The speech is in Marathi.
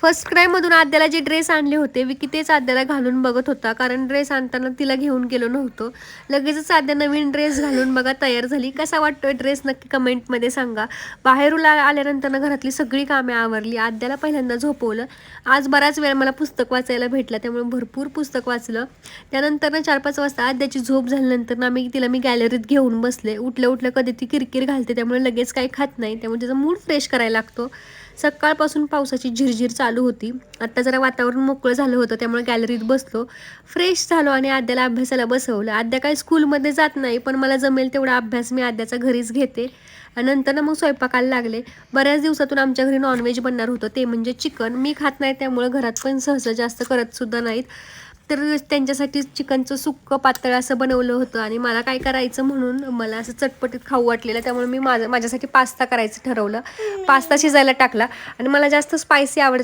फर्स्ट क्रायमधून आद्याला जे ड्रेस आणले होते विकी तेच आद्याला घालून बघत होता, कारण ड्रेस आणताना तिला घेऊन गेलो नव्हतो. लगेचच आद्या नवीन ड्रेस घालून बघा तयार झाली. कसा वाटतोय ड्रेस नक्की कमेंटमध्ये सांगा. बाहेरून आल्यानंतर घरातली सगळी कामे आवरली. आद्याला पहिल्यांदा झोपवलं. आज बराच वेळ मला पुस्तक वाचायला भेटला, त्यामुळे भरपूर पुस्तक वाचलं. त्यानंतर 4-5 वाजता आद्याची झोप झाल्यानंतर मी गॅलरीत घेऊन बसले. उठल्या कधी ती किरकिर घालते, त्यामुळे लगेच काही खात नाही, त्यामुळे त्याचा मूड फ्रेश करायला लागतो. सकाळपासून पावसाची झिरझिर चालू होती. आता जरा वातावरण मोकळं झालं होतं, त्यामुळे गॅलरीत बसलो, फ्रेश झालो आणि आद्याला अभ्यासाला बसवलं. आद्या काही स्कूलमध्ये जात नाही, पण मला जमेल तेवढा अभ्यास मी आद्याचा घरीच घेते. आणि नंतर मग स्वयंपाकाला लागले. बऱ्याच दिवसातून आमच्या घरी नॉनव्हेज बनणार होतं, ते म्हणजे चिकन. मी खात नाही, त्यामुळे घरात पण सहसा जास्त करत सुद्धा नाहीत. तर त्यांच्यासाठी चिकनचं सुक्कं पातळ असं बनवलं होतं आणि मला काय करायचं म्हणून मला असं चटपटीत खाऊ वाटलेलं, त्यामुळे मी माझ्यासाठी पास्ता करायचं ठरवलं. पास्ता शिजायला टाकला आणि मला जास्त स्पायसी आवडतं,